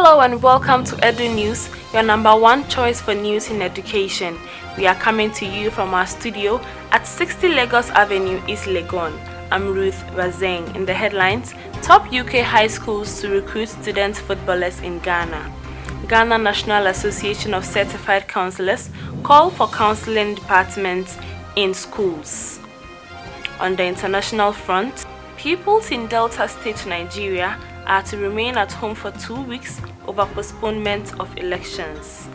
Hello and welcome to Edu-News, your number one choice for news in education. We are coming to you from our studio at 60 Lagos Avenue, East Legon. I'm Ruth Razeng. In the headlines, top UK high schools to recruit student footballers in Ghana. Ghana National Association of Certified Counselors call for counseling departments in schools. On the international front, pupils in Delta State, Nigeria are to remain at home for 2 weeks over postponement of elections.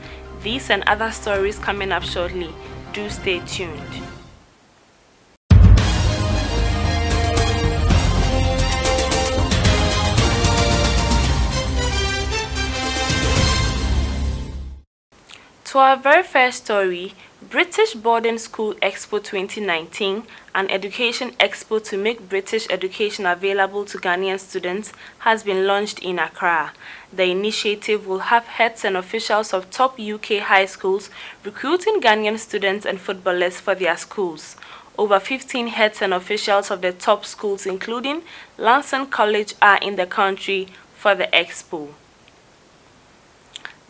These and other stories coming up shortly. Do stay tuned. To our very first story, British Boarding School Expo 2019, an education expo to make British education available to Ghanaian students, has been launched in Accra. The initiative will have heads and officials of top UK high schools recruiting Ghanaian students and footballers for their schools. Over 15 heads and officials of the top schools, including Lansing College, are in the country for the expo.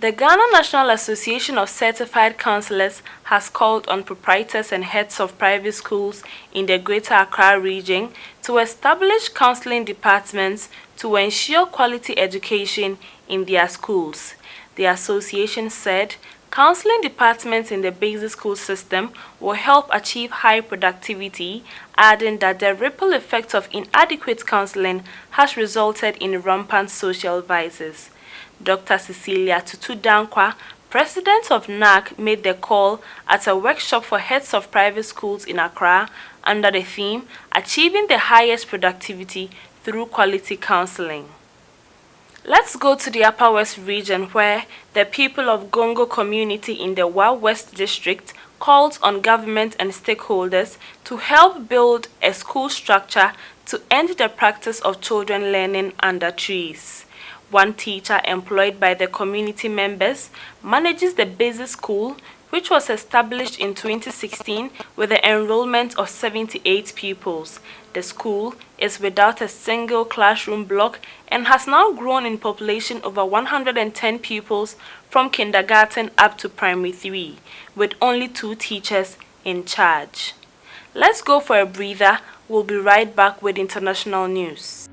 The Ghana National Association of Certified Counselors has called on proprietors and heads of private schools in the Greater Accra region to establish counseling departments to ensure quality education in their schools. The association said counseling departments in the basic school system will help achieve high productivity, adding that the ripple effect of inadequate counseling has resulted in rampant social vices. Dr. Cecilia Tutu-Dankwa, president of NAC, made the call at a workshop for heads of private schools in Accra under the theme Achieving the Highest Productivity Through Quality Counseling. Let's go to the Upper West region, where the people of Gongo community in the Wa West district called on government and stakeholders to help build a school structure to end the practice of children learning under trees. One teacher employed by the community members manages the basic school, which was established in 2016 with the enrollment of 78 pupils. The school is without a single classroom block and has now grown in population over 110 pupils from kindergarten up to primary 3, with only 2 teachers in charge. Let's go for a breather. We'll be right back with international news.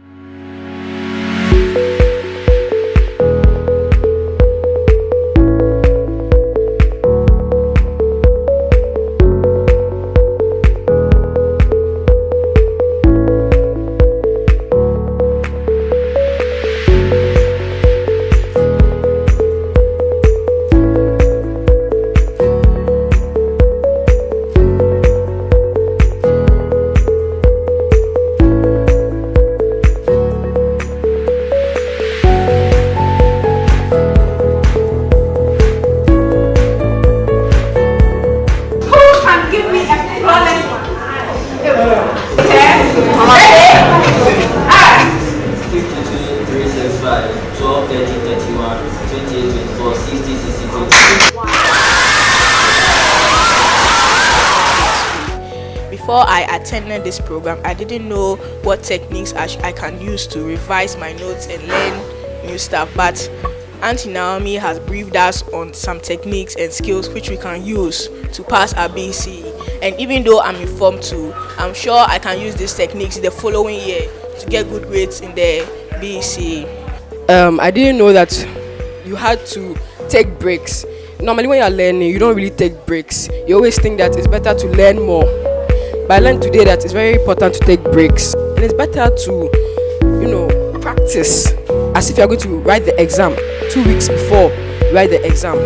Before I attended this program, I didn't know what techniques I can use to revise my notes and learn new stuff, but Auntie Naomi has briefed us on some techniques and skills which we can use to pass our BC. And even though I'm informed too, I'm sure I can use these techniques the following year to get good grades in the BC. I didn't know that you had to take breaks. Normally when you're learning, you don't really take breaks. You always think that it's better to learn more. But I learned today that it's very important to take breaks. And it's better to, practice as if you're going to write the exam 2 weeks before you write the exam.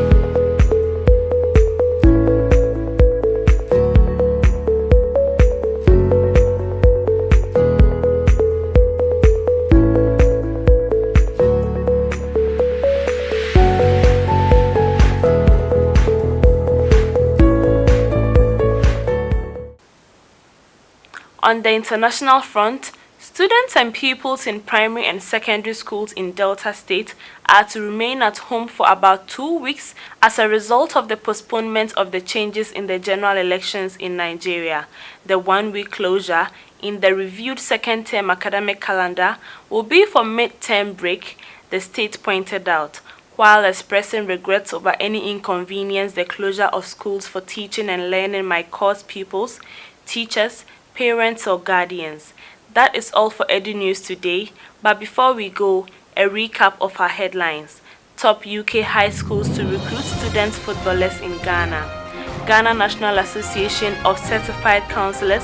On the international front, students and pupils in primary and secondary schools in Delta State are to remain at home for about 2 weeks as a result of the postponement of the changes in the general elections in Nigeria. The 1-week closure in the reviewed second-term academic calendar will be for mid-term break, the state pointed out. while expressing regrets over any inconvenience the closure of schools for teaching and learning might cause pupils, teachers, parents, or guardians. That is all for Edu-News today, but before we go, a recap of our headlines. Top UK high schools to recruit student footballers in Ghana. Ghana National Association of Certified Counselors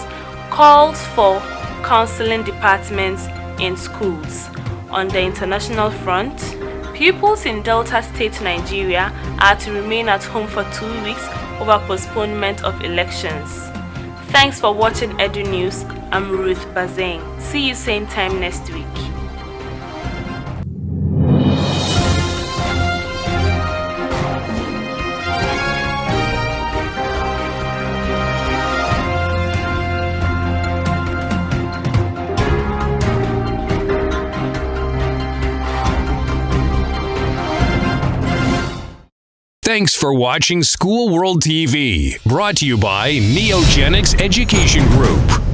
calls for counseling departments in schools. On the international front, pupils in Delta State, Nigeria are to remain at home for 2 weeks over postponement of elections. Thanks for watching Edu-News. I'm Ruth Bazeng. See you same time next week. Thanks for watching School World TV, brought to you by Neogenics Education Group.